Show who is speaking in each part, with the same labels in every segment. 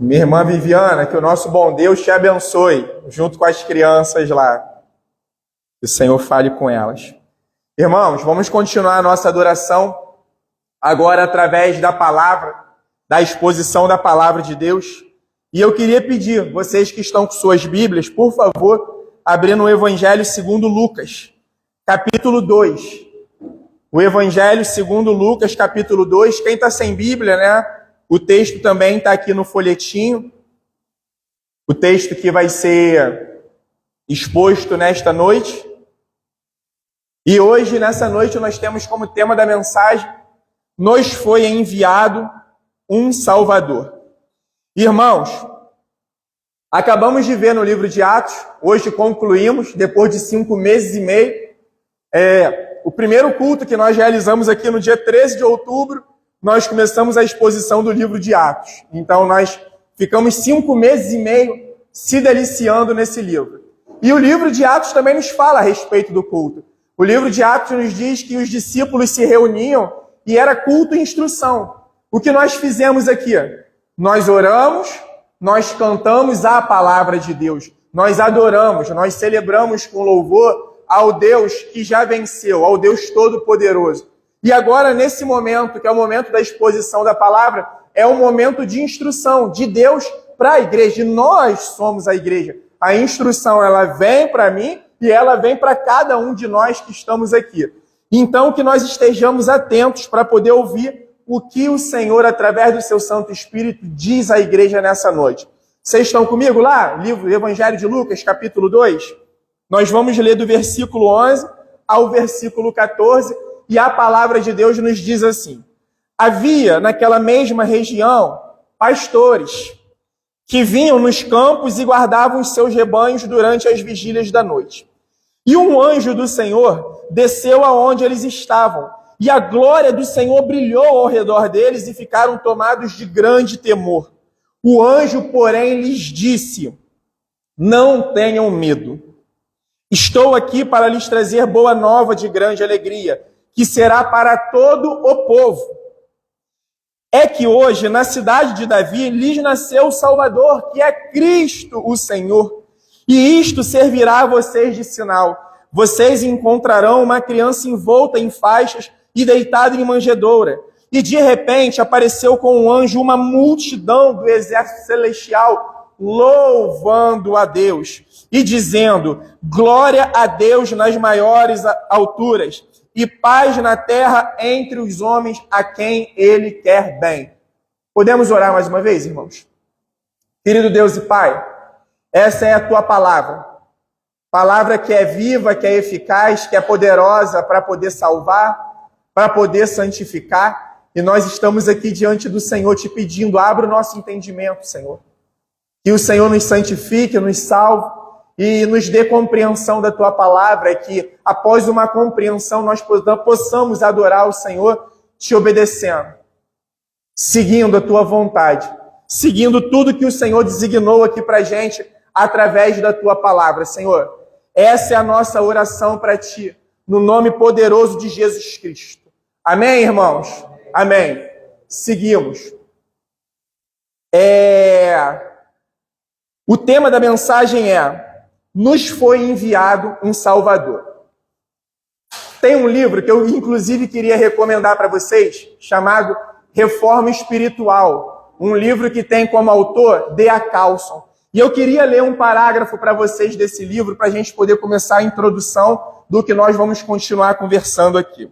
Speaker 1: Minha irmã Viviana, que o nosso bom Deus te abençoe, junto com as crianças lá. Que o Senhor fale com elas. Irmãos, vamos continuar a nossa adoração agora através da palavra, da exposição da palavra de Deus. E eu queria pedir, vocês que estão com suas Bíblias, por favor, abrindo o Evangelho segundo Lucas, capítulo 2. O Evangelho segundo Lucas, capítulo 2. Quem está sem Bíblia, né? O texto também está aqui no folhetinho. O texto que vai ser exposto nesta noite. E hoje, nessa noite, nós temos como tema da mensagem: nos foi enviado um Salvador. Irmãos, acabamos de ver no livro de Atos, hoje concluímos, depois de 5 meses e meio, o primeiro culto que nós realizamos aqui no dia 13 de outubro, nós começamos a exposição do livro de Atos. Então nós ficamos 5 meses e meio se deliciando nesse livro. E o livro de Atos também nos fala a respeito do culto. O livro de Atos nos diz que os discípulos se reuniam e era culto e instrução. O que nós fizemos aqui? Nós oramos, nós cantamos a palavra de Deus, nós adoramos, nós celebramos com louvor ao Deus que já venceu, ao Deus Todo-Poderoso. E agora, nesse momento, que é o momento da exposição da palavra, é um momento de instrução de Deus para a igreja. E nós somos a igreja. A instrução, ela vem para mim e ela vem para cada um de nós que estamos aqui. Então, que nós estejamos atentos para poder ouvir o que o Senhor, através do seu Santo Espírito, diz à igreja nessa noite. Vocês estão comigo lá? Livro Evangelho de Lucas, capítulo 2. Nós vamos ler do versículo 11 ao versículo 14. E a palavra de Deus nos diz assim: havia naquela mesma região pastores que vinham nos campos e guardavam os seus rebanhos durante as vigílias da noite. E um anjo do Senhor desceu aonde eles estavam, e a glória do Senhor brilhou ao redor deles e ficaram tomados de grande temor. O anjo, porém, lhes disse: não tenham medo. Estou aqui para lhes trazer boa nova de grande alegria, que será para todo o povo. É que hoje, na cidade de Davi, lhes nasceu o Salvador, que é Cristo o Senhor. E isto servirá a vocês de sinal. Vocês encontrarão uma criança envolta em faixas e deitada em manjedoura. E de repente apareceu com um anjo uma multidão do exército celestial, louvando a Deus e dizendo: glória a Deus nas maiores alturas, e paz na terra entre os homens a quem Ele quer bem. Podemos orar mais uma vez, irmãos? Querido Deus e Pai, essa é a Tua palavra. Palavra que é viva, que é eficaz, que é poderosa para poder salvar, para poder santificar. E nós estamos aqui diante do Senhor te pedindo: abra o nosso entendimento, Senhor. Que o Senhor nos santifique, nos salve e nos dê compreensão da Tua palavra, que após uma compreensão nós possamos adorar o Senhor te obedecendo, seguindo a Tua vontade, seguindo tudo que o Senhor designou aqui para a gente através da Tua palavra. Senhor, essa é a nossa oração para Ti, no nome poderoso de Jesus Cristo. Amém, irmãos? Amém. Seguimos. O tema da mensagem é: nos foi enviado um Salvador. Tem um livro que eu, inclusive, queria recomendar para vocês, chamado Reforma Espiritual. Um livro que tem como autor D.A. Carlson. E eu queria ler um parágrafo para vocês desse livro, para a gente poder começar a introdução do que nós vamos continuar conversando aqui.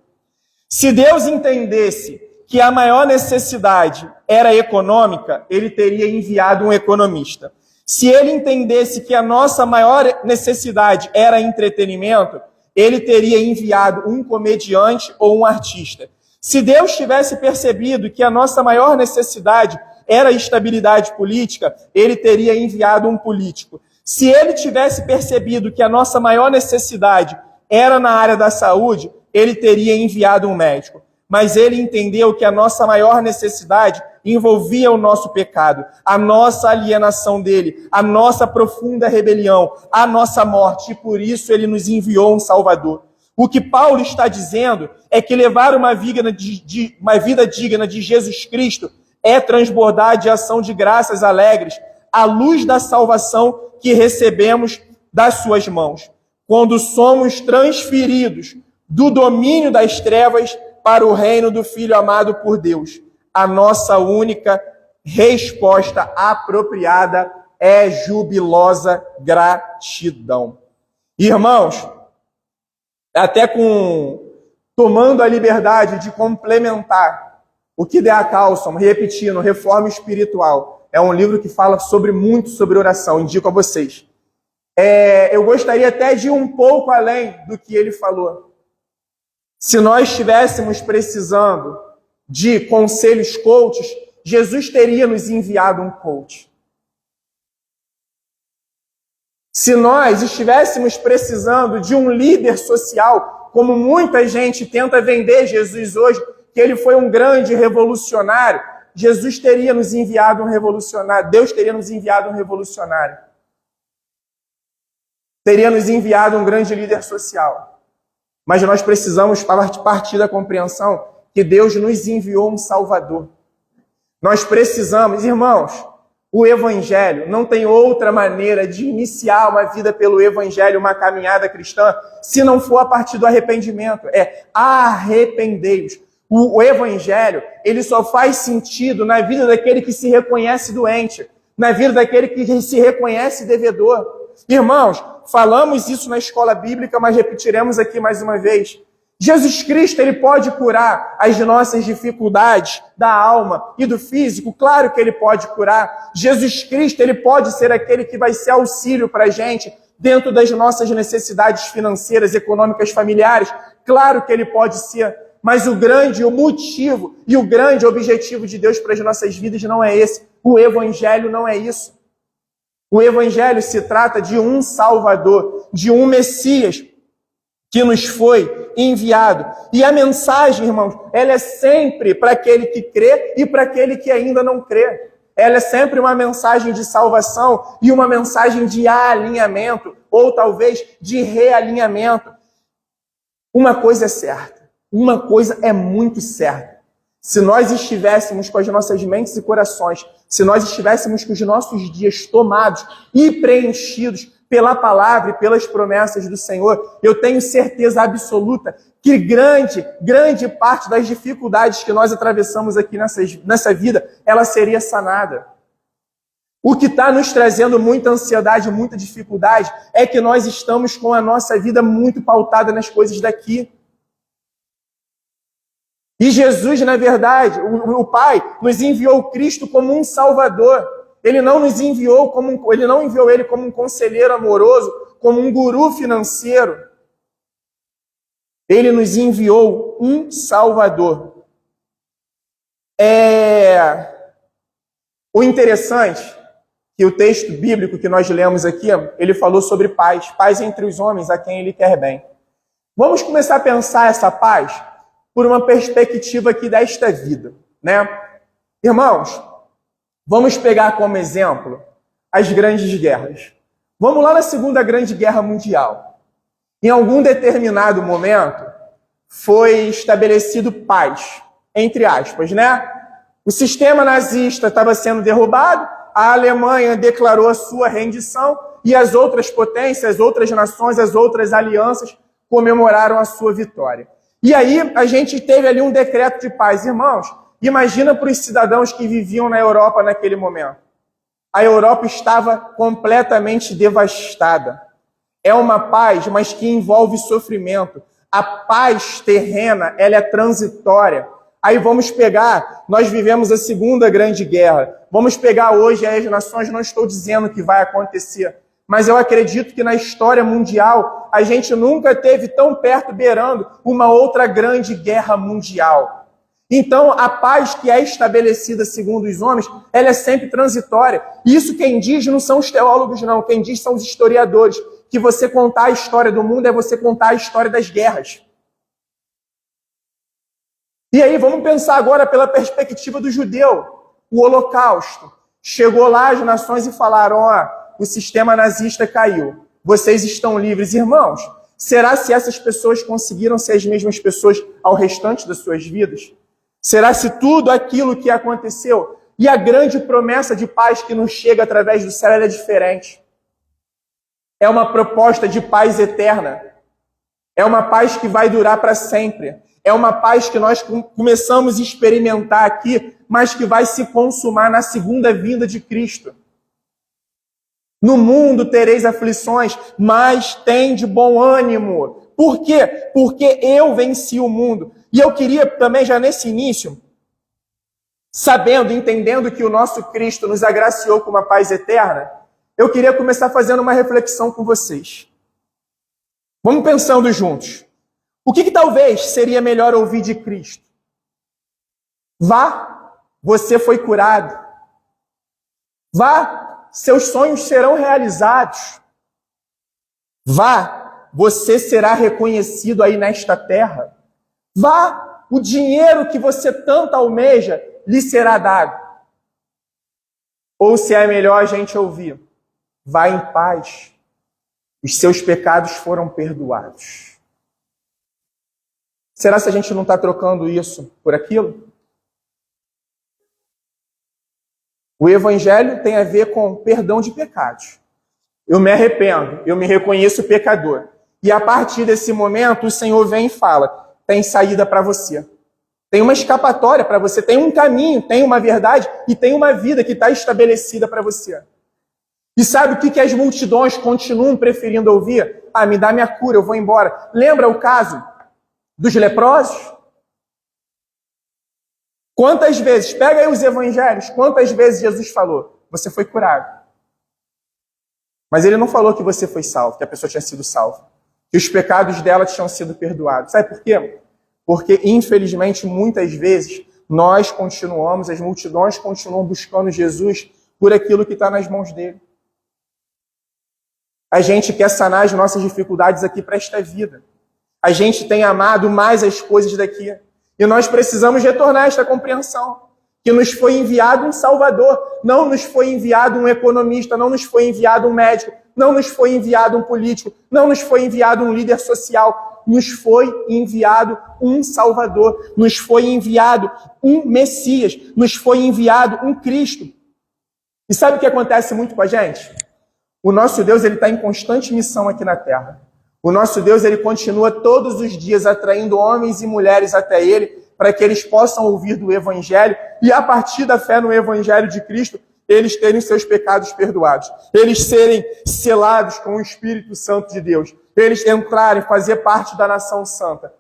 Speaker 1: Se Deus entendesse que a maior necessidade era econômica, Ele teria enviado um economista. Se Ele entendesse que a nossa maior necessidade era entretenimento, Ele teria enviado um comediante ou um artista. Se Deus tivesse percebido que a nossa maior necessidade era estabilidade política, Ele teria enviado um político. Se Ele tivesse percebido que a nossa maior necessidade era na área da saúde, Ele teria enviado um médico. Mas Ele entendeu que a nossa maior necessidade envolvia o nosso pecado, a nossa alienação dele, a nossa profunda rebelião, a nossa morte, e por isso Ele nos enviou um Salvador. O que Paulo está dizendo é que levar uma vida digna de Jesus Cristo é transbordar de ação de graças alegres, à luz da salvação que recebemos das suas mãos, quando somos transferidos do domínio das trevas para o reino do Filho amado por Deus. A nossa única resposta apropriada é jubilosa gratidão. Irmãos, até tomando a liberdade de complementar o que D.A. Carlson, repetindo, Reforma Espiritual, é um livro que fala muito sobre oração, indico a vocês. Eu gostaria até de ir um pouco além do que ele falou. Se nós estivéssemos precisando de conselhos coaches, Jesus teria nos enviado um coach. Se nós estivéssemos precisando de um líder social, como muita gente tenta vender Jesus hoje, que ele foi um grande revolucionário, Jesus teria nos enviado um revolucionário, Deus teria nos enviado um revolucionário. Teria nos enviado um grande líder social. Mas nós precisamos partir da compreensão que Deus nos enviou um Salvador. Nós precisamos, irmãos, o Evangelho, não tem outra maneira de iniciar uma vida pelo Evangelho, uma caminhada cristã, se não for a partir do arrependimento. Arrependei-vos. O Evangelho, ele só faz sentido na vida daquele que se reconhece doente, na vida daquele que se reconhece devedor. Irmãos, falamos isso na escola bíblica, mas repetiremos aqui mais uma vez. Jesus Cristo, ele pode curar as nossas dificuldades da alma e do físico? Claro que ele pode curar. Jesus Cristo, ele pode ser aquele que vai ser auxílio para a gente dentro das nossas necessidades financeiras, econômicas, familiares? Claro que ele pode ser. Mas o motivo e o grande objetivo de Deus para as nossas vidas não é esse. O Evangelho não é isso. O Evangelho se trata de um Salvador, de um Messias que nos foi enviado. E a mensagem, irmãos, ela é sempre para aquele que crê e para aquele que ainda não crê. Ela é sempre uma mensagem de salvação e uma mensagem de alinhamento, ou talvez de realinhamento. Uma coisa é certa, uma coisa é muito certa. Se nós estivéssemos com as nossas mentes e corações, se nós estivéssemos com os nossos dias tomados e preenchidos pela palavra e pelas promessas do Senhor, eu tenho certeza absoluta que grande parte das dificuldades que nós atravessamos aqui nessa vida, ela seria sanada. O que está nos trazendo muita ansiedade, muita dificuldade, é que nós estamos com a nossa vida muito pautada nas coisas daqui. E Jesus, na verdade, o Pai nos enviou Cristo como um Salvador. Ele não enviou ele como um conselheiro amoroso, como um guru financeiro. Ele nos enviou um Salvador. O interessante que o texto bíblico que nós lemos aqui, ele falou sobre paz entre os homens a quem ele quer bem. Vamos começar a pensar essa paz por uma perspectiva aqui desta vida, né? Irmãos, vamos pegar como exemplo as grandes guerras. Vamos lá na Segunda Grande Guerra Mundial. Em algum determinado momento, foi estabelecido paz, entre aspas, né? O sistema nazista estava sendo derrubado, a Alemanha declarou a sua rendição e as outras potências, as outras nações, as outras alianças comemoraram a sua vitória. E aí a gente teve ali um decreto de paz. Irmãos, imagina para os cidadãos que viviam na Europa naquele momento. A Europa estava completamente devastada. É uma paz, mas que envolve sofrimento. A paz terrena, ela é transitória. Aí vamos pegar, nós vivemos a Segunda Grande Guerra. Vamos pegar hoje as nações, não estou dizendo que vai acontecer, mas eu acredito que na história mundial a gente nunca teve tão perto beirando uma outra grande guerra mundial. Então, a paz que é estabelecida segundo os homens, ela é sempre transitória. Isso quem diz não são os teólogos, não. Quem diz são os historiadores. Que você contar a história do mundo é você contar a história das guerras. E aí, vamos pensar agora pela perspectiva do judeu. O Holocausto. Chegou lá as nações e falaram, o sistema nazista caiu. Vocês estão livres, irmãos. Será se essas pessoas conseguiram ser as mesmas pessoas ao restante das suas vidas? Será se tudo aquilo que aconteceu e a grande promessa de paz que nos chega através do céu é diferente? É uma proposta de paz eterna. É uma paz que vai durar para sempre. É uma paz que nós começamos a experimentar aqui, mas que vai se consumar na segunda vinda de Cristo. No mundo tereis aflições, mas tem de bom ânimo. Por quê? Porque eu venci o mundo. E eu queria também, já nesse início, sabendo, entendendo que o nosso Cristo nos agraciou com uma paz eterna, eu queria começar fazendo uma reflexão com vocês. Vamos pensando juntos. O que talvez seria melhor ouvir de Cristo? Vá, você foi curado. Vá, seus sonhos serão realizados. Vá, você será reconhecido aí nesta terra. Vá, o dinheiro que você tanto almeja lhe será dado. Ou se é melhor a gente ouvir, vá em paz, os seus pecados foram perdoados. Será se a gente não está trocando isso por aquilo? O Evangelho tem a ver com perdão de pecados. Eu me arrependo, eu me reconheço pecador. E a partir desse momento, o Senhor vem e fala, tem saída para você. Tem uma escapatória para você, tem um caminho, tem uma verdade e tem uma vida que está estabelecida para você. E sabe o que as multidões continuam preferindo ouvir? Ah, me dá minha cura, eu vou embora. Lembra o caso dos leprosos? Quantas vezes, pega aí os evangelhos, quantas vezes Jesus falou, você foi curado. Mas ele não falou que você foi salvo, que a pessoa tinha sido salva. Que os pecados dela tinham sido perdoados. Sabe por quê? Porque, infelizmente, muitas vezes, as multidões continuam buscando Jesus por aquilo que está nas mãos dele. A gente quer sanar as nossas dificuldades aqui para esta vida. A gente tem amado mais as coisas daqui. E nós precisamos retornar a esta compreensão. Que nos foi enviado um Salvador. Não nos foi enviado um economista, não nos foi enviado um médico, não nos foi enviado um político, não nos foi enviado um líder social. Nos foi enviado um Salvador. Nos foi enviado um Messias. Nos foi enviado um Cristo. E sabe o que acontece muito com a gente? O nosso Deus, ele está em constante missão aqui na Terra. O nosso Deus, ele continua todos os dias atraindo homens e mulheres até ele, para que eles possam ouvir do Evangelho e, a partir da fé no Evangelho de Cristo, eles terem seus pecados perdoados. Eles serem selados com o Espírito Santo de Deus. Eles entrarem, fazer parte da nação santa.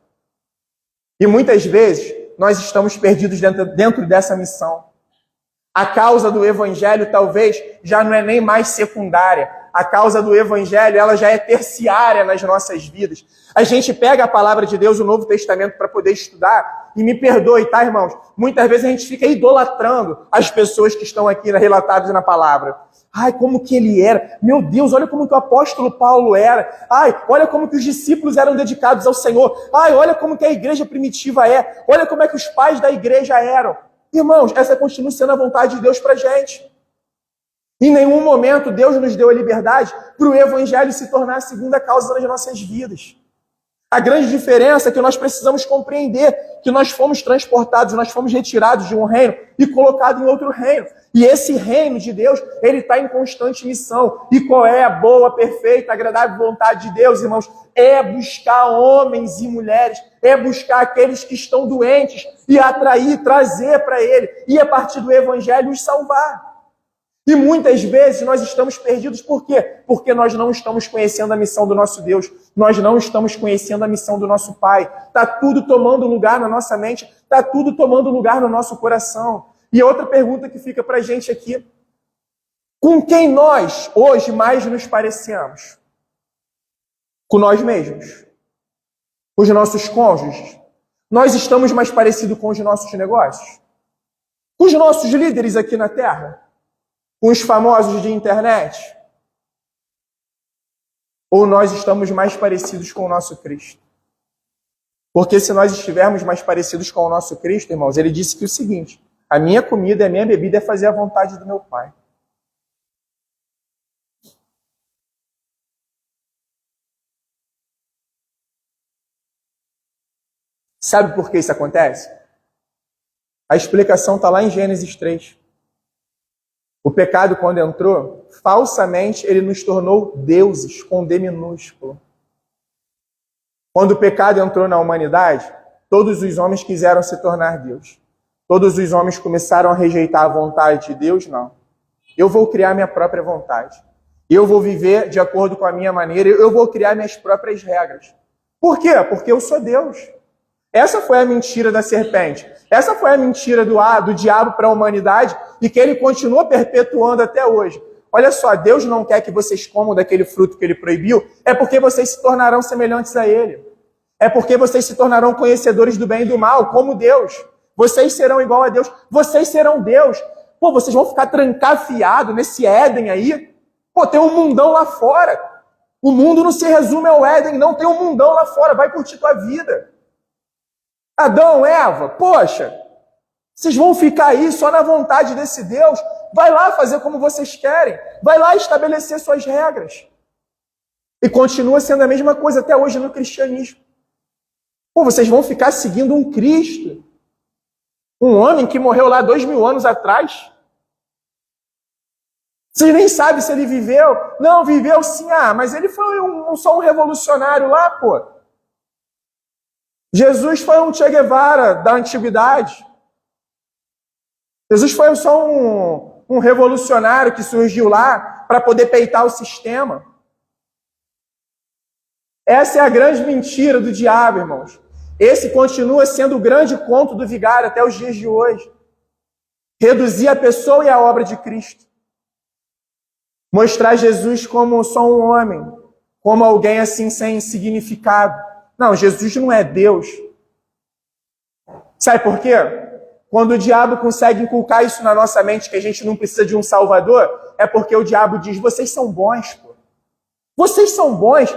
Speaker 1: E muitas vezes, nós estamos perdidos dentro dessa missão. A causa do Evangelho talvez já não é nem mais secundária. A causa do Evangelho, ela já é terciária nas nossas vidas. A gente pega a palavra de Deus, o Novo Testamento, para poder estudar, e me perdoe, tá, irmãos? Muitas vezes a gente fica idolatrando as pessoas que estão aqui relatadas na palavra. Ai, como que ele era. Meu Deus, olha como que o apóstolo Paulo era. Ai, olha como que os discípulos eram dedicados ao Senhor. Ai, olha como que a igreja primitiva é. Olha como é que os pais da igreja eram. Irmãos, essa continua sendo a vontade de Deus para a gente. Em nenhum momento Deus nos deu a liberdade para o Evangelho se tornar a segunda causa das nossas vidas. A grande diferença é que nós precisamos compreender que nós fomos transportados, nós fomos retirados de um reino e colocados em outro reino. E esse reino de Deus, ele está em constante missão. E qual é a boa, perfeita, agradável vontade de Deus, irmãos? É buscar homens e mulheres, é buscar aqueles que estão doentes e atrair, trazer para Ele. E a partir do Evangelho os salvar. E muitas vezes nós estamos perdidos, por quê? Porque nós não estamos conhecendo a missão do nosso Deus, nós não estamos conhecendo a missão do nosso Pai. Está tudo tomando lugar na nossa mente, está tudo tomando lugar no nosso coração. E outra pergunta que fica para a gente aqui, com quem nós hoje mais nos parecemos? Com nós mesmos? Com os nossos cônjuges? Nós estamos mais parecidos com os nossos negócios? Com os nossos líderes aqui na Terra? Com os famosos de internet? Ou nós estamos mais parecidos com o nosso Cristo? Porque se nós estivermos mais parecidos com o nosso Cristo, irmãos, ele disse que o seguinte, a minha comida e a minha bebida é fazer a vontade do meu Pai. Sabe por que isso acontece? A explicação está lá em Gênesis 3. O pecado, quando entrou, falsamente ele nos tornou deuses, com D minúsculo. Quando o pecado entrou na humanidade, todos os homens quiseram se tornar Deus. Todos os homens começaram a rejeitar a vontade de Deus, não. Eu vou criar minha própria vontade. Eu vou viver de acordo com a minha maneira, eu vou criar minhas próprias regras. Por quê? Porque eu sou Deus. Essa foi a mentira da serpente. Essa foi a mentira do diabo para a humanidade e que ele continua perpetuando até hoje. Olha só, Deus não quer que vocês comam daquele fruto que ele proibiu, é porque vocês se tornarão semelhantes a ele. É porque vocês se tornarão conhecedores do bem e do mal, como Deus. Vocês serão igual a Deus. Vocês serão Deus. Pô, vocês vão ficar trancafiados nesse Éden aí? Pô, tem um mundão lá fora. O mundo não se resume ao Éden, não. Tem um mundão lá fora. Vai curtir tua vida. Adão, Eva, poxa, vocês vão ficar aí só na vontade desse Deus? Vai lá fazer como vocês querem. Vai lá estabelecer suas regras. E continua sendo a mesma coisa até hoje no cristianismo. Pô, vocês vão ficar seguindo um Cristo. Um homem que morreu lá 2000 anos atrás. Vocês nem sabem se ele viveu. Não, viveu sim. Ah, mas ele foi só um revolucionário lá, pô. Jesus foi um Che Guevara da antiguidade. Jesus foi só um revolucionário que surgiu lá para poder peitar o sistema. Essa é a grande mentira do diabo, irmãos. Esse continua sendo o grande conto do vigário até os dias de hoje. Reduzir a pessoa e a obra de Cristo. Mostrar Jesus como só um homem, como alguém assim sem significado. Não, Jesus não é Deus. Sabe por quê? Quando o diabo consegue inculcar isso na nossa mente, que a gente não precisa de um salvador, é porque o diabo diz, vocês são bons, pô. Vocês são bons.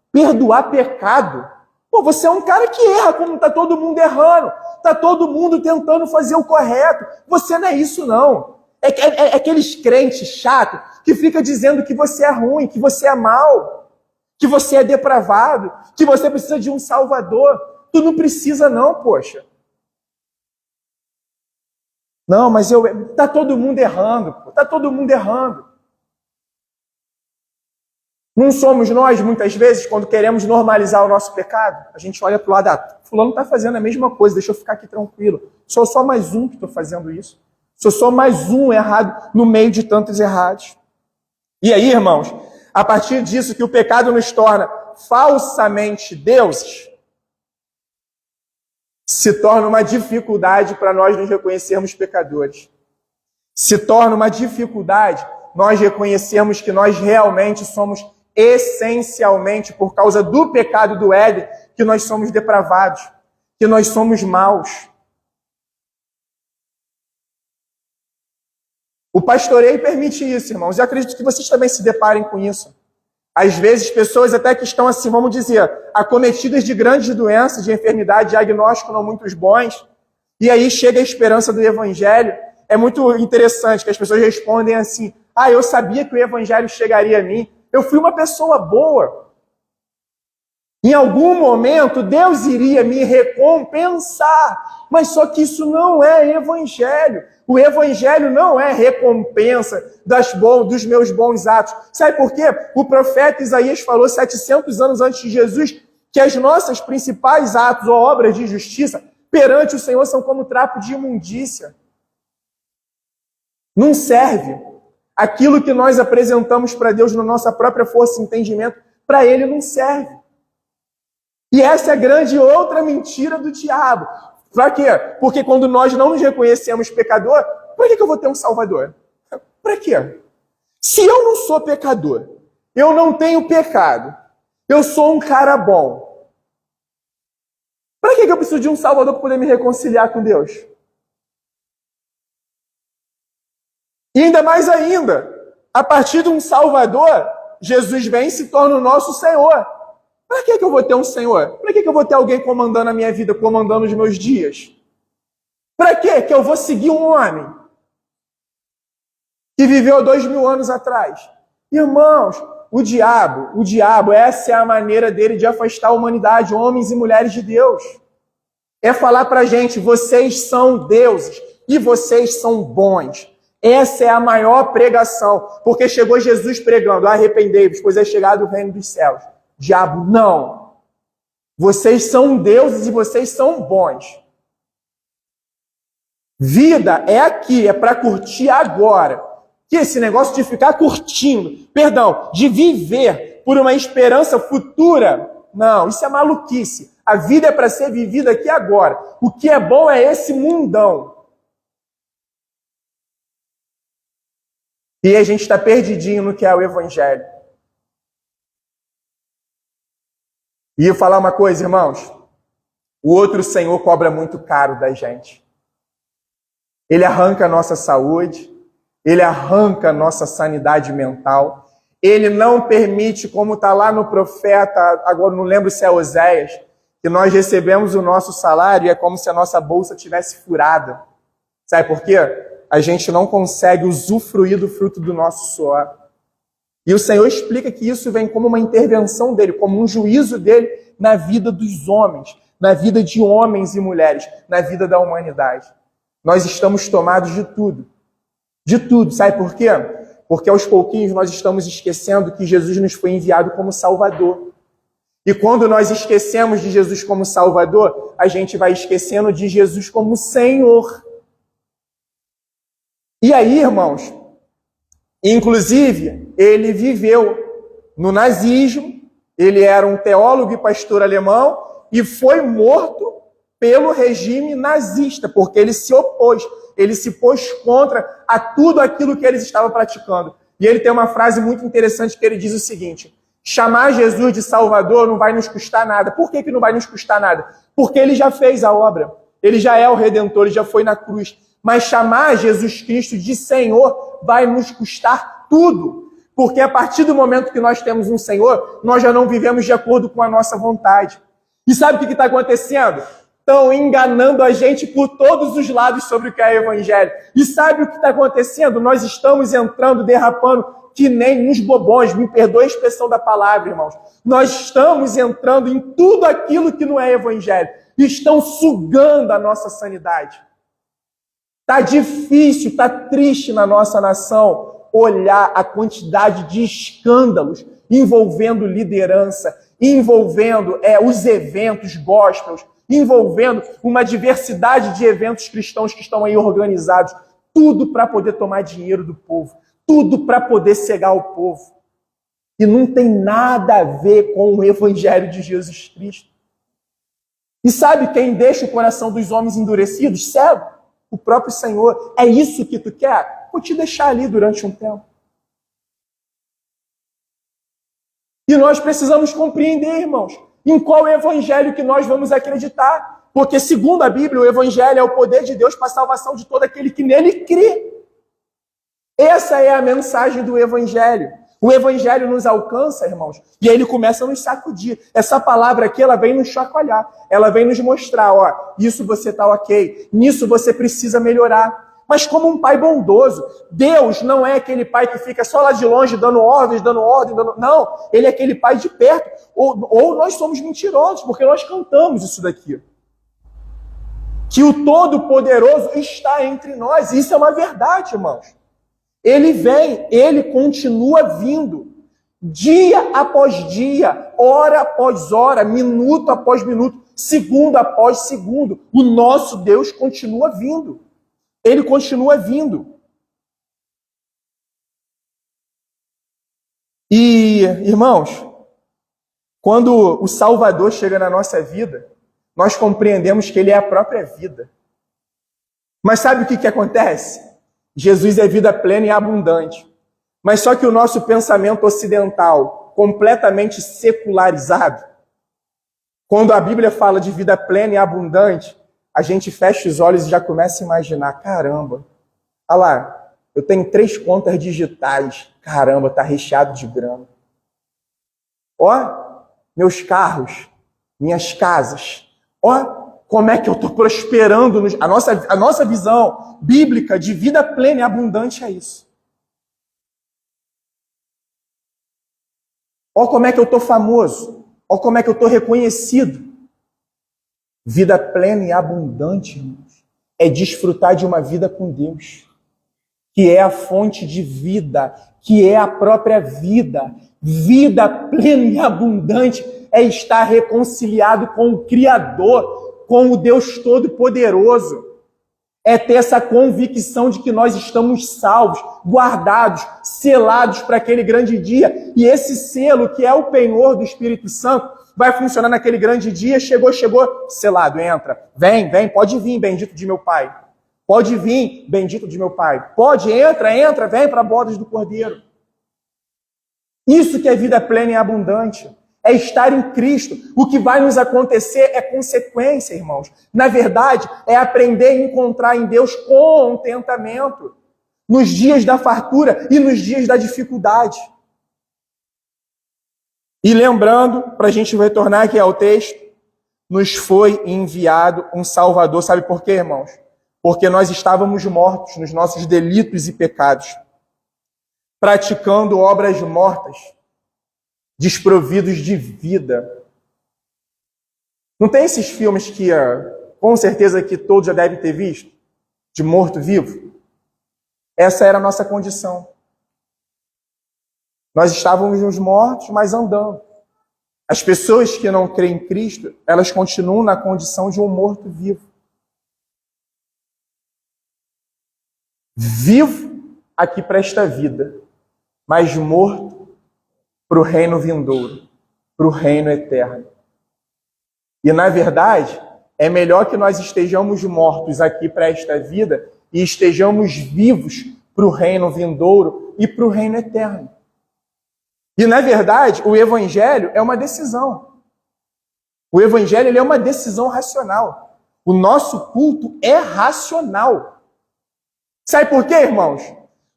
Speaker 1: Perdoar pecado. Pô, você é um cara que erra, como está todo mundo errando. Está todo mundo tentando fazer o correto. Você não é isso, não. É aqueles crentes chatos que fica dizendo que você é ruim, que você é mau, que você é depravado, que você precisa de um salvador. Tu não precisa não, poxa. Não, mas tá todo mundo errando, pô. Tá todo mundo errando. Não somos nós, muitas vezes, quando queremos normalizar o nosso pecado, a gente olha para o lado, fulano está fazendo a mesma coisa, deixa eu ficar aqui tranquilo. Sou só mais um que estou fazendo isso. Sou só mais um errado no meio de tantos errados. E aí, irmãos, a partir disso que o pecado nos torna falsamente deuses, se torna uma dificuldade para nós nos reconhecermos pecadores. Se torna uma dificuldade nós reconhecermos que nós realmente somos essencialmente, por causa do pecado do Éden, que nós somos depravados, que nós somos maus. O pastoreio permite isso, irmãos, e acredito que vocês também se deparem com isso. Às vezes, pessoas até que estão, assim, vamos dizer, acometidas de grandes doenças, de enfermidade, diagnóstico não muito bons, e aí chega a esperança do Evangelho. É muito interessante que as pessoas respondem assim, eu sabia que o Evangelho chegaria a mim, eu fui uma pessoa boa. Em algum momento, Deus iria me recompensar. Mas só que isso não é Evangelho. O Evangelho não é recompensa dos meus bons atos. Sabe por quê? O profeta Isaías falou 700 anos antes de Jesus que as nossas principais atos ou obras de justiça perante o Senhor são como trapo de imundícia. Não serve. Aquilo que nós apresentamos para Deus na nossa própria força e entendimento, para Ele não serve. E essa é a grande outra mentira do diabo. Para quê? Porque quando nós não nos reconhecemos pecador, para que eu vou ter um salvador? Para quê? Se eu não sou pecador, eu não tenho pecado, eu sou um cara bom, para que eu preciso de um salvador para poder me reconciliar com Deus? E ainda mais ainda, a partir de um Salvador, Jesus vem e se torna o nosso Senhor. Para que eu vou ter um Senhor? Para que eu vou ter alguém comandando a minha vida, comandando os meus dias? Para que eu vou seguir um homem que viveu 2000 anos atrás? Irmãos, o diabo, essa é a maneira dele de afastar a humanidade, homens e mulheres de Deus. É falar para a gente, vocês são deuses e vocês são bons. Essa é a maior pregação, porque chegou Jesus pregando, arrependei-vos, pois é chegado o reino dos céus. Diabo, não. Vocês são deuses e vocês são bons. Vida é aqui, é para curtir agora. Que esse negócio de ficar curtindo, perdão, de viver por uma esperança futura, não, isso é maluquice. A vida é para ser vivida aqui agora. O que é bom é esse mundão. E a gente está perdidinho no que é o Evangelho. E eu falar uma coisa, irmãos. O outro Senhor cobra muito caro da gente. Ele arranca a nossa saúde, ele arranca a nossa sanidade mental, ele não permite, como está lá no profeta, agora não lembro se é Oséias, que nós recebemos o nosso salário e é como se a nossa bolsa tivesse furada. Sabe por quê? A gente não consegue usufruir do fruto do nosso suor. E o Senhor explica que isso vem como uma intervenção dele, como um juízo dele na vida dos homens, na vida de homens e mulheres, na vida da humanidade. Nós estamos tomados de tudo. De tudo. Sabe por quê? Porque aos pouquinhos nós estamos esquecendo que Jesus nos foi enviado como Salvador. E quando nós esquecemos de Jesus como Salvador, a gente vai esquecendo de Jesus como Senhor. E aí, irmãos, inclusive, ele viveu no nazismo, ele era um teólogo e pastor alemão e foi morto pelo regime nazista, porque ele se opôs, ele se pôs contra a tudo aquilo que eles estavam praticando. E ele tem uma frase muito interessante que ele diz o seguinte: chamar Jesus de Salvador não vai nos custar nada. Por que não vai nos custar nada? Porque ele já fez a obra, ele já é o Redentor, ele já foi na cruz. Mas chamar Jesus Cristo de Senhor vai nos custar tudo. Porque a partir do momento que nós temos um Senhor, nós já não vivemos de acordo com a nossa vontade. E sabe o que está acontecendo? Estão enganando a gente por todos os lados sobre o que é o Evangelho. E sabe o que está acontecendo? Nós estamos entrando, derrapando, que nem uns bobões, me perdoe a expressão da palavra, irmãos. Nós estamos entrando em tudo aquilo que não é Evangelho. E estão sugando a nossa sanidade. Está difícil, está triste na nossa nação olhar a quantidade de escândalos envolvendo liderança, envolvendo os eventos gospels, envolvendo uma diversidade de eventos cristãos que estão aí organizados, tudo para poder tomar dinheiro do povo, tudo para poder cegar o povo. E não tem nada a ver com o Evangelho de Jesus Cristo. E sabe quem deixa o coração dos homens endurecidos? Cego. O próprio Senhor. É isso que tu quer? Vou te deixar ali durante um tempo. E nós precisamos compreender, irmãos, em qual evangelho que nós vamos acreditar. Porque, segundo a Bíblia, o evangelho é o poder de Deus para a salvação de todo aquele que nele crê. Essa é a mensagem do evangelho. O evangelho nos alcança, irmãos, e aí ele começa a nos sacudir. Essa palavra aqui, ela vem nos chacoalhar. Ela vem nos mostrar, ó, isso você está ok, nisso você precisa melhorar. Mas como um pai bondoso, Deus não é aquele pai que fica só lá de longe dando ordens, Não, ele é aquele pai de perto. Ou nós somos mentirosos, porque nós cantamos isso daqui. Que o Todo-Poderoso está entre nós. Isso é uma verdade, irmãos. Ele vem, ele continua vindo. Dia após dia, hora após hora, minuto após minuto, segundo após segundo. O nosso Deus continua vindo. Ele continua vindo. E, irmãos, quando o Salvador chega na nossa vida, nós compreendemos que ele é a própria vida. Mas sabe o que acontece? Jesus é vida plena e abundante. Mas só que o nosso pensamento ocidental, completamente secularizado, quando a Bíblia fala de vida plena e abundante, a gente fecha os olhos e já começa a imaginar, caramba, olha lá, eu tenho 3 contas digitais, caramba, tá recheado de grana. Ó, meus carros, minhas casas, ó, como é que eu estou prosperando. A nossa visão bíblica de vida plena e abundante é isso. Ó como é que eu estou famoso. Ó como é que eu estou reconhecido. Vida plena e abundante, irmãos, é desfrutar de uma vida com Deus, que é a fonte de vida, que é a própria vida. Vida plena e abundante é estar reconciliado com o Criador, com o Deus Todo-Poderoso. É ter essa convicção de que nós estamos salvos, guardados, selados para aquele grande dia. E esse selo, que é o penhor do Espírito Santo, vai funcionar naquele grande dia. Chegou, selado, entra. Vem, pode vir, bendito de meu Pai. Pode vir, bendito de meu Pai. Pode, entra, vem para bodas do Cordeiro. Isso que é vida plena e abundante. É estar em Cristo. O que vai nos acontecer é consequência, irmãos. Na verdade, é aprender a encontrar em Deus contentamento nos dias da fartura e nos dias da dificuldade. E lembrando, para a gente retornar aqui ao texto, nos foi enviado um Salvador. Sabe por quê, irmãos? Porque nós estávamos mortos nos nossos delitos e pecados, praticando obras mortas, desprovidos de vida. Não tem esses filmes que, com certeza, que todos já devem ter visto, de morto-vivo? Essa era a nossa condição. Nós estávamos mortos, mas andando. As pessoas que não creem em Cristo, elas continuam na condição de um morto-vivo. Vivo aqui para esta vida, mas morto para o reino vindouro, para o reino eterno. E, na verdade, é melhor que nós estejamos mortos aqui para esta vida e estejamos vivos para o reino vindouro e para o reino eterno. E, na verdade, o Evangelho é uma decisão. O Evangelho ele é uma decisão racional. O nosso culto é racional. Sabe por quê, irmãos?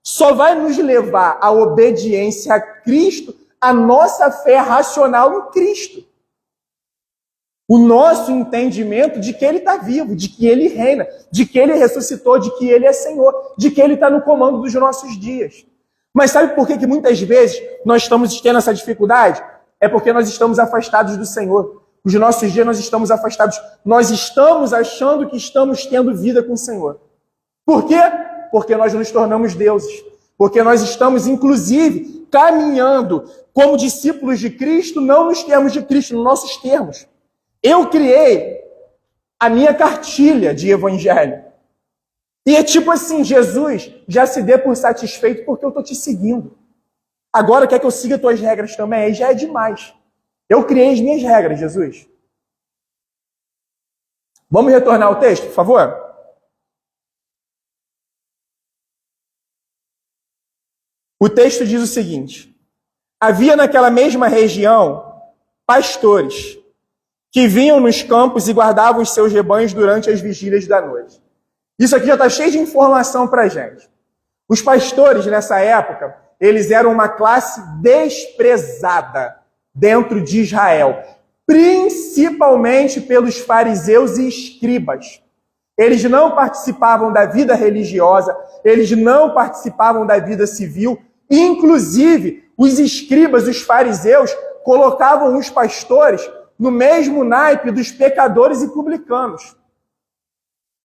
Speaker 1: Só vai nos levar à obediência a Cristo a nossa fé racional em Cristo. O nosso entendimento de que Ele está vivo, de que Ele reina, de que Ele ressuscitou, de que Ele é Senhor, de que Ele está no comando dos nossos dias. Mas sabe por que muitas vezes nós estamos tendo essa dificuldade? É porque nós estamos afastados do Senhor. Os nossos dias nós estamos afastados. Nós estamos achando que estamos tendo vida com o Senhor. Por quê? Porque nós nos tornamos deuses. Porque nós estamos, inclusive, caminhando como discípulos de Cristo, não nos termos de Cristo, nos nossos termos. Eu criei a minha cartilha de evangelho. E é tipo assim, Jesus, já se dê por satisfeito porque eu estou te seguindo. Agora quer que eu siga tuas regras também? Aí já é demais. Eu criei as minhas regras, Jesus. Vamos retornar ao texto, por favor? O texto diz o seguinte: havia naquela mesma região pastores que vinham nos campos e guardavam os seus rebanhos durante as vigílias da noite. Isso aqui já está cheio de informação para a gente. Os pastores, nessa época, eles eram uma classe desprezada dentro de Israel, principalmente pelos fariseus e escribas. Eles não participavam da vida religiosa, eles não participavam da vida civil. Inclusive, os escribas, os fariseus, colocavam os pastores no mesmo naipe dos pecadores e publicanos.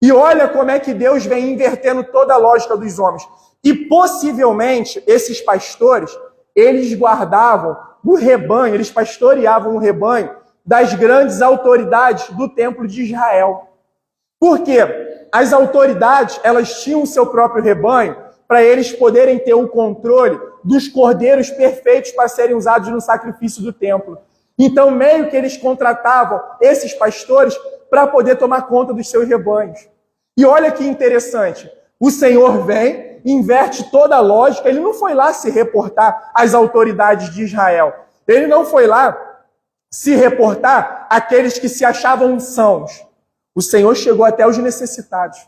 Speaker 1: E olha como é que Deus vem invertendo toda a lógica dos homens. E possivelmente, esses pastores, eles guardavam o rebanho, eles pastoreavam o rebanho das grandes autoridades do templo de Israel. Por quê? As autoridades, elas tinham o seu próprio rebanho para eles poderem ter o controle dos cordeiros perfeitos para serem usados no sacrifício do templo. Então, meio que eles contratavam esses pastores para poder tomar conta dos seus rebanhos. E olha que interessante, o Senhor vem, inverte toda a lógica, ele não foi lá se reportar às autoridades de Israel, ele não foi lá se reportar àqueles que se achavam sãos. O Senhor chegou até os necessitados,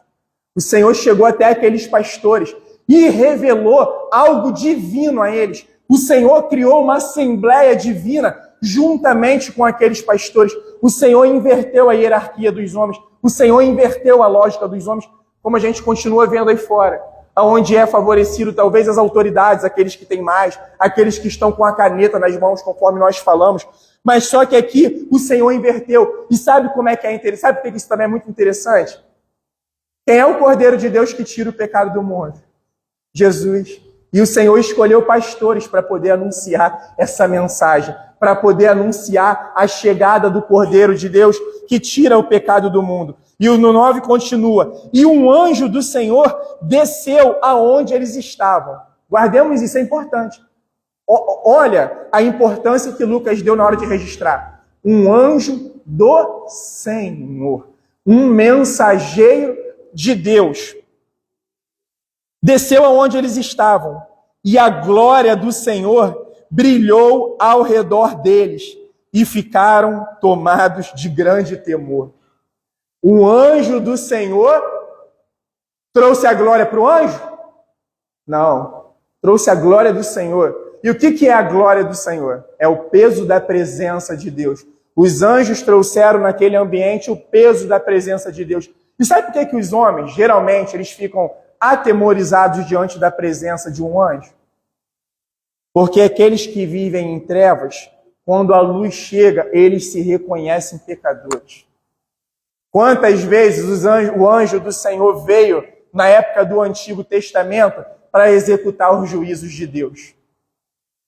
Speaker 1: o Senhor chegou até aqueles pastores e revelou algo divino a eles. O Senhor criou uma assembleia divina juntamente com aqueles pastores. O Senhor inverteu a hierarquia dos homens. O Senhor inverteu a lógica dos homens, como a gente continua vendo aí fora. aonde é favorecido talvez as autoridades, aqueles que têm mais, aqueles que estão com a caneta nas mãos, conforme nós falamos. Mas só que aqui o Senhor inverteu. E sabe como é que é interessante? Sabe por que isso também é muito interessante? Quem é o Cordeiro de Deus que tira o pecado do mundo? Jesus. E o Senhor escolheu pastores para poder anunciar essa mensagem, para poder anunciar a chegada do Cordeiro de Deus que tira o pecado do mundo. E no 9 continua: e um anjo do Senhor desceu aonde eles estavam. Guardemos isso, é importante. Olha a importância que Lucas deu na hora de registrar. Um anjo do Senhor, um mensageiro de Deus, desceu aonde eles estavam, e a glória do Senhor brilhou ao redor deles, e ficaram tomados de grande temor. O anjo do Senhor trouxe a glória para o anjo? Não, trouxe a glória do Senhor. E o que é a glória do Senhor? É o peso da presença de Deus. Os anjos trouxeram naquele ambiente o peso da presença de Deus. E sabe por que os homens, geralmente, eles ficam atemorizados diante da presença de um anjo? Porque aqueles que vivem em trevas, quando a luz chega, eles se reconhecem pecadores. Quantas vezes o anjo do Senhor veio na época do Antigo Testamento para executar os juízos de Deus?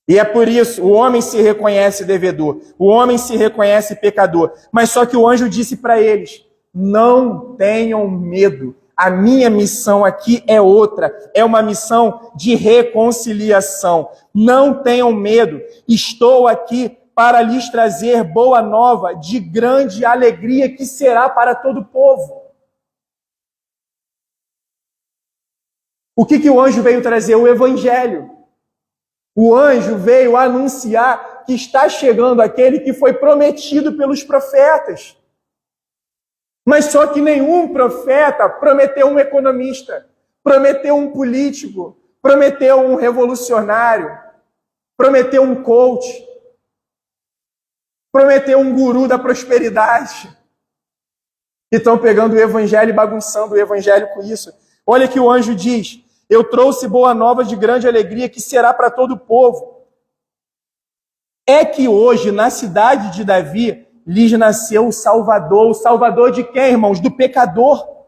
Speaker 1: E é por isso, o homem se reconhece devedor, o homem se reconhece pecador. Mas só que o anjo disse para eles: não tenham medo. A minha missão aqui é outra, é uma missão de reconciliação. Não tenham medo, estou aqui para lhes trazer boa nova de grande alegria que será para todo o povo. O que o anjo veio trazer? O Evangelho. O anjo veio anunciar que está chegando aquele que foi prometido pelos profetas. Mas só que nenhum profeta prometeu um economista, prometeu um político, prometeu um revolucionário, prometeu um coach, prometeu um guru da prosperidade. E estão pegando o evangelho e bagunçando o evangelho com isso. Olha que o anjo diz: eu trouxe boa nova de grande alegria que será para todo o povo. É que hoje, na cidade de Davi, lhes nasceu o Salvador. O Salvador de quem, irmãos? Do pecador,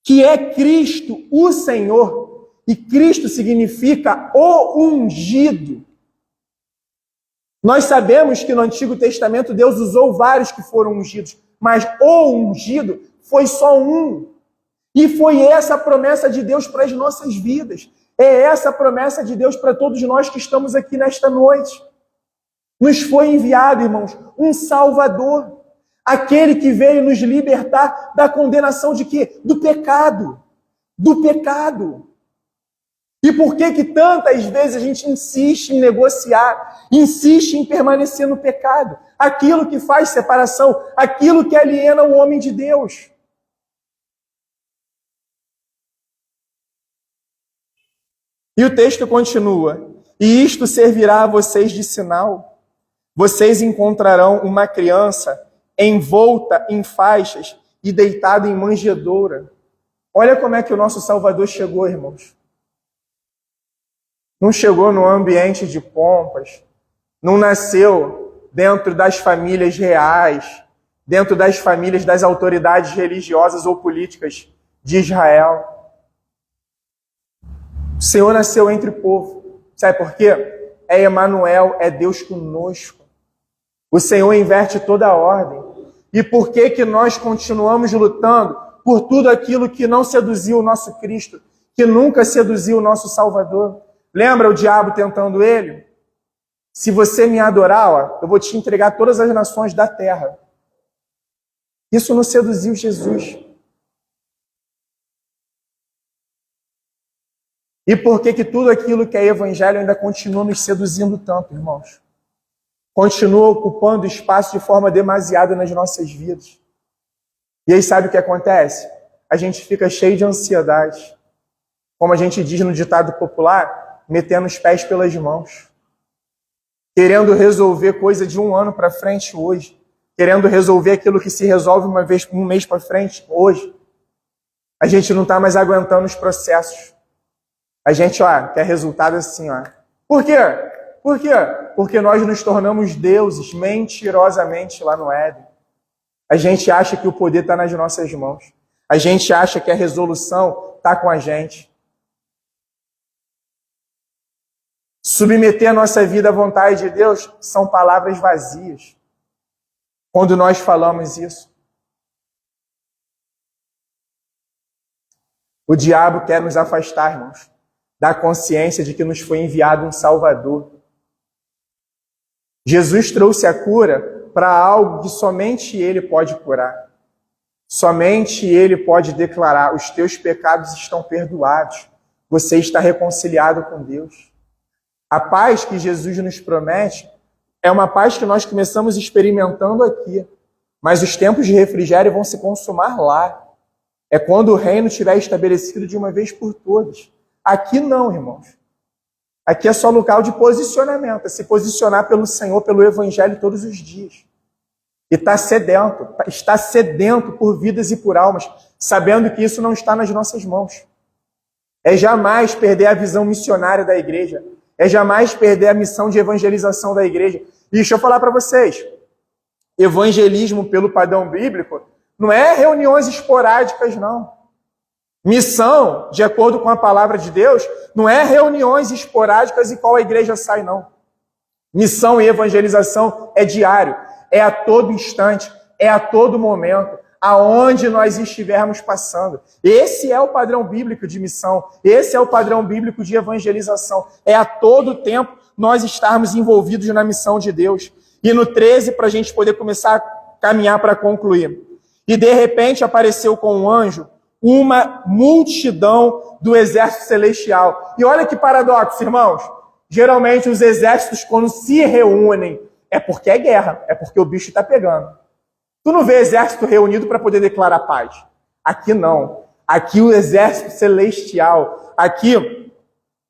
Speaker 1: que é Cristo, o Senhor. E Cristo significa o ungido. Nós sabemos que no Antigo Testamento Deus usou vários que foram ungidos, mas o ungido foi só um. E foi essa a promessa de Deus para as nossas vidas. É essa a promessa de Deus para todos nós que estamos aqui nesta noite. Nos foi enviado, irmãos, um Salvador. Aquele que veio nos libertar da condenação de quê? Do pecado. Do pecado. E por que tantas vezes a gente insiste em negociar, insiste em permanecer no pecado? Aquilo que faz separação, aquilo que aliena o homem de Deus. E o texto continua: e isto servirá a vocês de sinal. Vocês encontrarão uma criança envolta em faixas e deitada em manjedoura. Olha como é que o nosso Salvador chegou, irmãos. Não chegou num ambiente de pompas, não nasceu dentro das famílias reais, dentro das famílias das autoridades religiosas ou políticas de Israel. O Senhor nasceu entre o povo. Sabe por quê? É Emanuel, é Deus conosco. O Senhor inverte toda a ordem. E por que nós continuamos lutando por tudo aquilo que não seduziu o nosso Cristo, que nunca seduziu o nosso Salvador? Lembra o diabo tentando ele? Se você me adorar, eu vou te entregar todas as nações da terra. Isso não seduziu Jesus. E por que tudo aquilo que é evangelho ainda continua nos seduzindo tanto, irmãos? Continua ocupando espaço de forma demasiada nas nossas vidas. E aí sabe o que acontece? A gente fica cheio de ansiedade. Como a gente diz no ditado popular, metendo os pés pelas mãos. Querendo resolver coisa de um ano para frente hoje. Querendo resolver aquilo que se resolve um mês para frente hoje. A gente não está mais aguentando os processos. A gente, quer resultado assim, Por quê? Por quê? Porque nós nos tornamos deuses mentirosamente lá no Éden. A gente acha que o poder está nas nossas mãos. A gente acha que a resolução está com a gente. Submeter a nossa vida à vontade de Deus são palavras vazias. Quando nós falamos isso. O diabo quer nos afastar, irmãos, da consciência de que nos foi enviado um Salvador. Jesus trouxe a cura para algo que somente Ele pode curar. Somente Ele pode declarar: os teus pecados estão perdoados. Você está reconciliado com Deus. A paz que Jesus nos promete é uma paz que nós começamos experimentando aqui. Mas os tempos de refrigério vão se consumar lá. É quando o reino estiver estabelecido de uma vez por todas. Aqui não, irmãos. Aqui é só local de posicionamento. É se posicionar pelo Senhor, pelo Evangelho todos os dias. E está sedento por vidas e por almas, sabendo que isso não está nas nossas mãos. É jamais perder a visão missionária da igreja. É jamais perder a missão de evangelização da igreja. E deixa eu falar para vocês. Evangelismo pelo padrão bíblico não é reuniões esporádicas, não. Missão, de acordo com a palavra de Deus, não é reuniões esporádicas e qual a igreja sai, não. Missão e evangelização é diário, é a todo instante, é a todo momento, aonde nós estivermos passando. Esse é o padrão bíblico de missão, esse é o padrão bíblico de evangelização. É a todo tempo nós estarmos envolvidos na missão de Deus. E no 13, para a gente poder começar a caminhar para concluir. E de repente apareceu com um anjo uma multidão do exército celestial. E olha que paradoxo, irmãos. Geralmente os exércitos, quando se reúnem, é porque é guerra, é porque o bicho está pegando. Tu não vê exército reunido para poder declarar paz. Aqui não. Aqui o exército celestial, aqui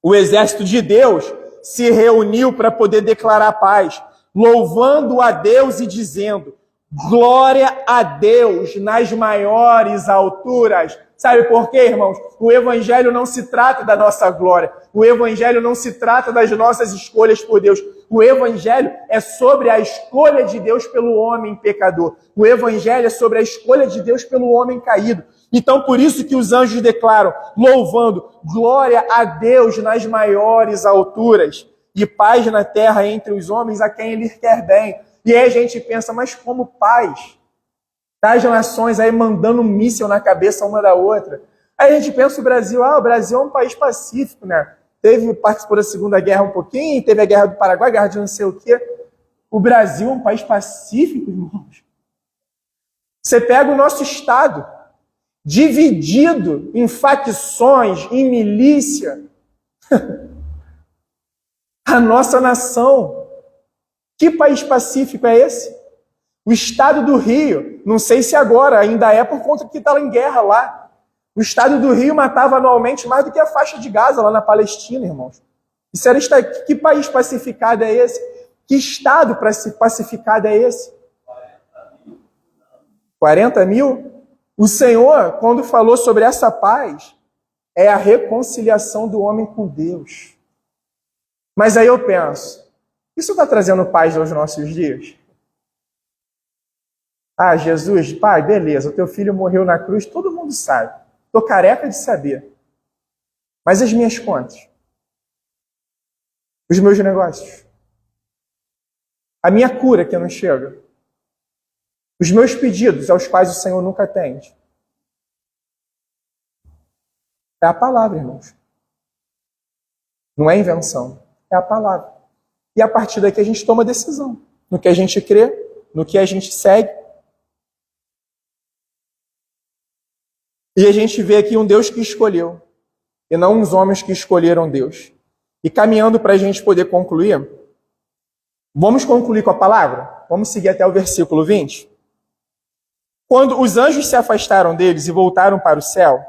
Speaker 1: o exército de Deus se reuniu para poder declarar paz, louvando a Deus e dizendo: glória a Deus nas maiores alturas. Sabe por quê, irmãos? O Evangelho não se trata da nossa glória. O Evangelho não se trata das nossas escolhas por Deus. O Evangelho é sobre a escolha de Deus pelo homem pecador. O Evangelho é sobre a escolha de Deus pelo homem caído. Então, por isso que os anjos declaram, louvando: glória a Deus nas maiores alturas e paz na terra entre os homens a quem Ele quer bem. E aí a gente pensa, mas como paz? As nações aí mandando um míssil na cabeça uma da outra. Aí a gente pensa o Brasil é um país pacífico, né? Participou da Segunda Guerra um pouquinho, teve a Guerra do Paraguai, a guerra de não sei o quê. O Brasil é um país pacífico, irmãos. Você pega o nosso Estado, dividido em facções, em milícia. A nossa nação. Que país pacífico é esse? O estado do Rio, não sei se agora, ainda é por conta que está em guerra lá. O estado do Rio matava anualmente mais do que a faixa de Gaza lá na Palestina, irmãos. Isso era que país pacificado é esse? Que estado pacificado é esse? 40 mil? O Senhor, quando falou sobre essa paz, é a reconciliação do homem com Deus. Mas aí eu penso, isso está trazendo paz aos nossos dias? Jesus, pai, beleza, o teu filho morreu na cruz, todo mundo sabe. Estou careca de saber. Mas as minhas contas? Os meus negócios? A minha cura que não chega? Os meus pedidos aos quais o Senhor nunca atende? É a palavra, irmãos. Não é invenção, é a palavra. E a partir daqui a gente toma decisão. No que a gente crê, no que a gente segue. E a gente vê aqui um Deus que escolheu, e não uns homens que escolheram Deus. E caminhando para a gente poder concluir, vamos concluir com a palavra? Vamos seguir até o versículo 20? Quando os anjos se afastaram deles e voltaram para o céu,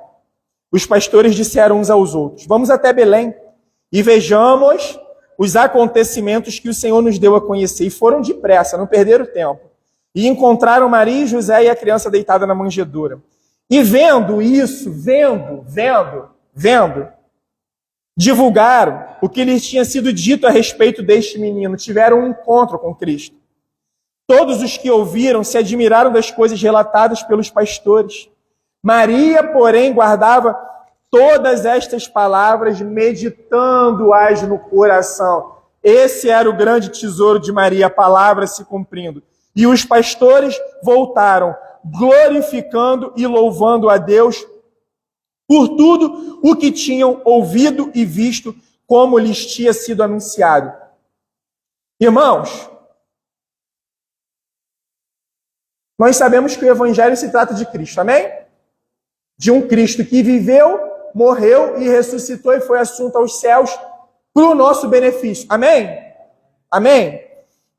Speaker 1: os pastores disseram uns aos outros: vamos até Belém e vejamos os acontecimentos que o Senhor nos deu a conhecer. E foram depressa, não perderam tempo. E encontraram Maria e José e a criança deitada na manjedoura. E vendo isso, vendo, divulgaram o que lhes tinha sido dito a respeito deste menino, tiveram um encontro com Cristo. Todos os que ouviram se admiraram das coisas relatadas pelos pastores. Maria, porém, guardava todas estas palavras, meditando-as no coração. Esse era o grande tesouro de Maria, a palavra se cumprindo. E os pastores voltaram, glorificando e louvando a Deus por tudo o que tinham ouvido e visto, como lhes tinha sido anunciado. Irmãos, nós sabemos que o Evangelho se trata de Cristo, amém? De um Cristo que viveu, morreu e ressuscitou e foi assunto aos céus para o nosso benefício, amém? Amém?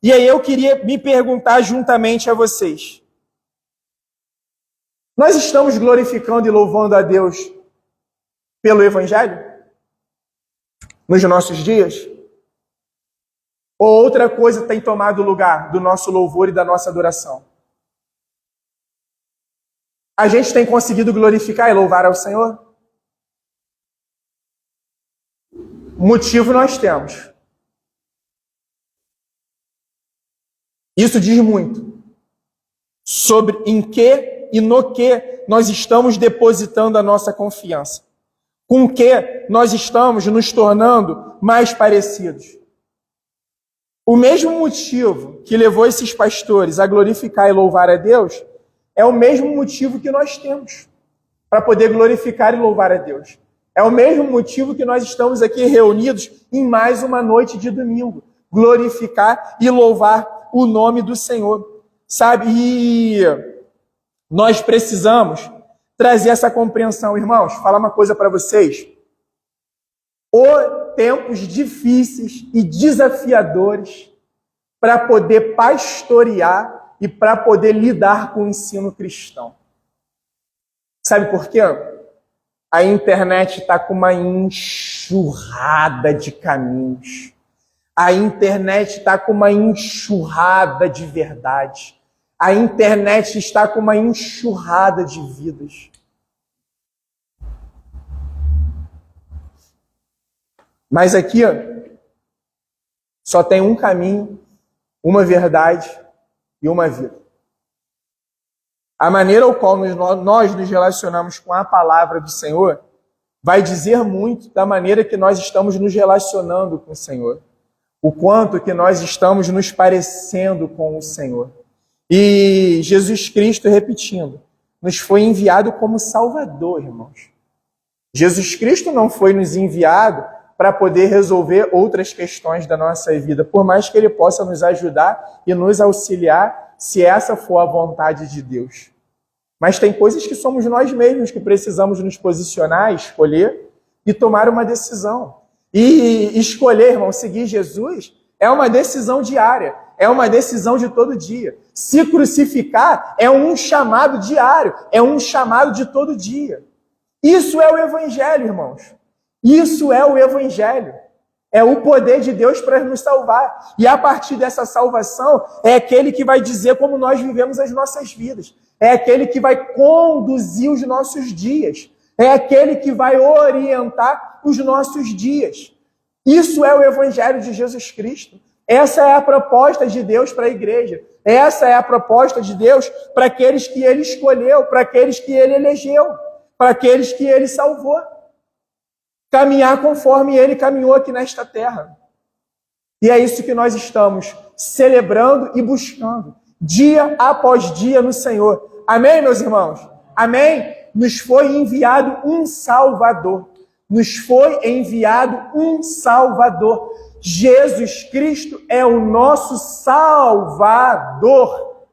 Speaker 1: E aí eu queria me perguntar juntamente a vocês. Nós estamos glorificando e louvando a Deus pelo Evangelho? Nos nossos dias? Ou outra coisa tem tomado lugar do nosso louvor e da nossa adoração? A gente tem conseguido glorificar e louvar ao Senhor? Motivo nós temos. Isso diz muito sobre em que e no que nós estamos depositando a nossa confiança. Com que nós estamos nos tornando mais parecidos. O mesmo motivo que levou esses pastores a glorificar e louvar a Deus é o mesmo motivo que nós temos para poder glorificar e louvar a Deus. É o mesmo motivo que nós estamos aqui reunidos em mais uma noite de domingo. Glorificar e louvar o nome do Senhor. Sabe? E nós precisamos trazer essa compreensão. Irmãos, falar uma coisa para vocês. Tempos difíceis e desafiadores para poder pastorear e para poder lidar com o ensino cristão. Sabe por quê? A internet está com uma enxurrada de caminhos. A internet está com uma enxurrada de verdade. A internet está com uma enxurrada de vidas. Mas aqui só tem um caminho, uma verdade e uma vida. A maneira ao qual nós nos relacionamos com a palavra do Senhor vai dizer muito da maneira que nós estamos nos relacionando com o Senhor. O quanto que nós estamos nos parecendo com o Senhor. E Jesus Cristo, repetindo, nos foi enviado como Salvador, irmãos. Jesus Cristo não foi nos enviado para poder resolver outras questões da nossa vida, por mais que Ele possa nos ajudar e nos auxiliar, se essa for a vontade de Deus. Mas tem coisas que somos nós mesmos que precisamos nos posicionar, escolher e tomar uma decisão. E escolher, irmão, seguir Jesus é uma decisão diária, é uma decisão de todo dia. Se crucificar é um chamado diário, é um chamado de todo dia. Isso é o Evangelho, irmãos. Isso é o Evangelho. É o poder de Deus para nos salvar. E a partir dessa salvação, é aquele que vai dizer como nós vivemos as nossas vidas. É aquele que vai conduzir os nossos dias. É aquele que vai orientar os nossos dias. Isso é o Evangelho de Jesus Cristo. Essa é a proposta de Deus para a igreja. Essa é a proposta de Deus para aqueles que Ele escolheu, para aqueles que Ele elegeu, para aqueles que Ele salvou. Caminhar conforme Ele caminhou aqui nesta terra. E é isso que nós estamos celebrando e buscando, dia após dia no Senhor. Amém, meus irmãos? Amém? Nos foi enviado um Salvador. Nos foi enviado um Salvador. Jesus Cristo é o nosso Salvador.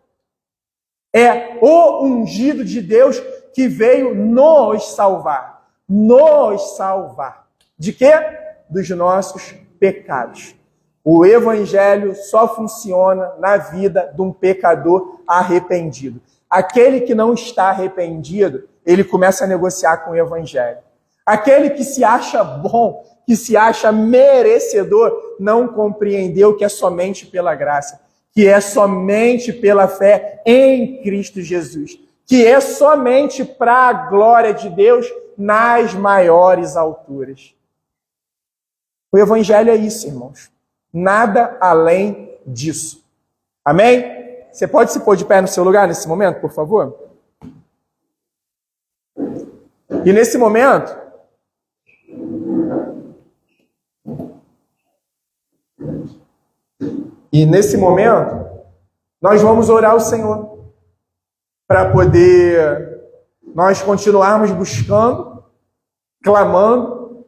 Speaker 1: É o ungido de Deus que veio nos salvar. Nos salvar. De quê? Dos nossos pecados. O Evangelho só funciona na vida de um pecador arrependido. Aquele que não está arrependido, ele começa a negociar com o Evangelho. Aquele que se acha bom, que se acha merecedor, não compreendeu que é somente pela graça, que é somente pela fé em Cristo Jesus, que é somente para a glória de Deus nas maiores alturas. O Evangelho é isso, irmãos. Nada além disso. Amém? Você pode se pôr de pé no seu lugar nesse momento, por favor? E nesse momento, nós vamos orar ao Senhor para poder nós continuarmos buscando, clamando,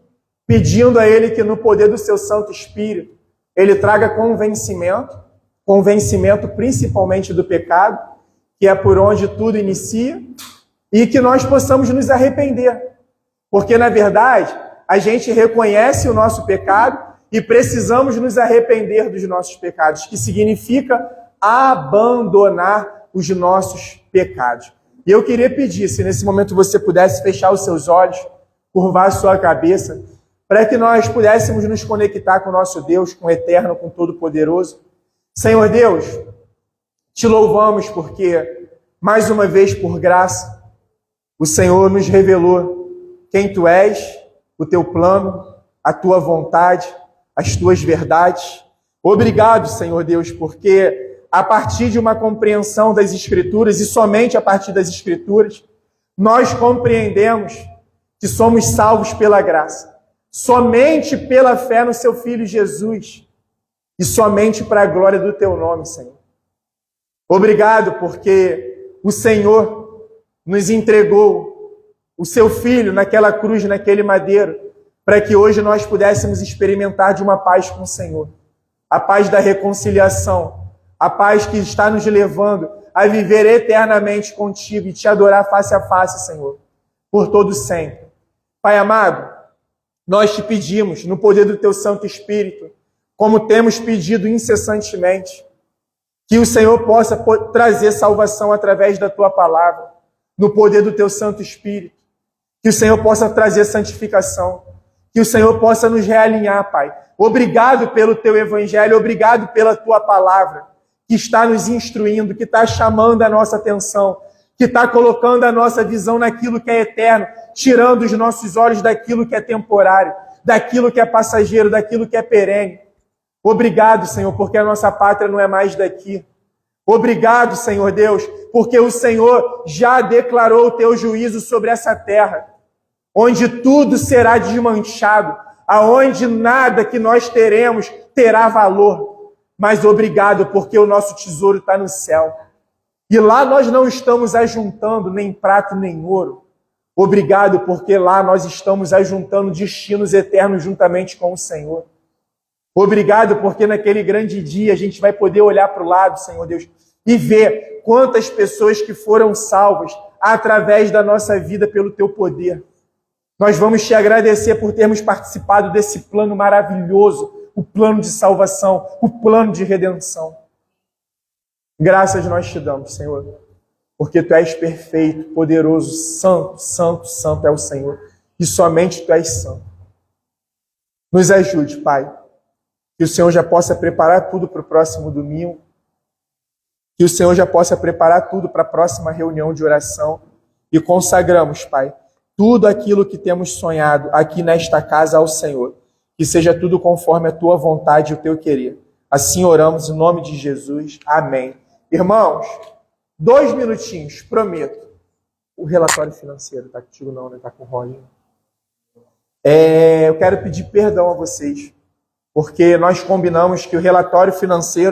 Speaker 1: pedindo a Ele que no poder do seu Santo Espírito Ele traga convencimento principalmente do pecado, que é por onde tudo inicia, e que nós possamos nos arrepender. Porque, na verdade, a gente reconhece o nosso pecado e precisamos nos arrepender dos nossos pecados, que significa abandonar os nossos pecados. E eu queria pedir, se nesse momento você pudesse fechar os seus olhos, curvar a sua cabeça, para que nós pudéssemos nos conectar com o nosso Deus, com o Eterno, com o Todo-Poderoso. Senhor Deus, te louvamos porque, mais uma vez, por graça, o Senhor nos revelou quem Tu és, o Teu plano, a Tua vontade, as Tuas verdades. Obrigado, Senhor Deus, porque a partir de uma compreensão das Escrituras, e somente a partir das Escrituras, nós compreendemos que somos salvos pela graça, somente pela fé no Seu Filho Jesus, e somente para a glória do Teu nome, Senhor. Obrigado porque o Senhor nos entregou o Seu Filho naquela cruz, naquele madeiro, para que hoje nós pudéssemos experimentar de uma paz com o Senhor. A paz da reconciliação, a paz que está nos levando a viver eternamente contigo e te adorar face a face, Senhor, por todo sempre. Pai amado, nós te pedimos, no poder do Teu Santo Espírito, como temos pedido incessantemente, que o Senhor possa trazer salvação através da Tua palavra, no poder do Teu Santo Espírito, que o Senhor possa trazer santificação, que o Senhor possa nos realinhar, Pai. Obrigado pelo Teu Evangelho, obrigado pela Tua palavra, que está nos instruindo, que está chamando a nossa atenção, que está colocando a nossa visão naquilo que é eterno, tirando os nossos olhos daquilo que é temporário, daquilo que é passageiro, daquilo que é perene. Obrigado, Senhor, porque a nossa pátria não é mais daqui. Obrigado, Senhor Deus, porque o Senhor já declarou o Teu juízo sobre essa terra, onde tudo será desmanchado, aonde nada que nós teremos terá valor. Mas obrigado, porque o nosso tesouro está no céu. E lá nós não estamos ajuntando nem prata nem ouro. Obrigado, porque lá nós estamos ajuntando destinos eternos juntamente com o Senhor. Obrigado, porque naquele grande dia a gente vai poder olhar para o lado, Senhor Deus, e ver quantas pessoas que foram salvas através da nossa vida pelo Teu poder. Nós vamos Te agradecer por termos participado desse plano maravilhoso, o plano de salvação, o plano de redenção. Graças nós Te damos, Senhor, porque Tu és perfeito, poderoso, santo, santo, santo é o Senhor, e somente Tu és santo. Nos ajude, Pai, que o Senhor já possa preparar tudo para o próximo domingo, que o Senhor já possa preparar tudo para a próxima reunião de oração, e consagramos, Pai, tudo aquilo que temos sonhado aqui nesta casa ao Senhor, que seja tudo conforme a Tua vontade e o Teu querer. Assim oramos em nome de Jesus. Amém. Irmãos, 2 minutinhos, prometo. O relatório financeiro está contigo não, né? Está com o Roger. Eu quero pedir perdão a vocês, porque nós combinamos que o relatório financeiro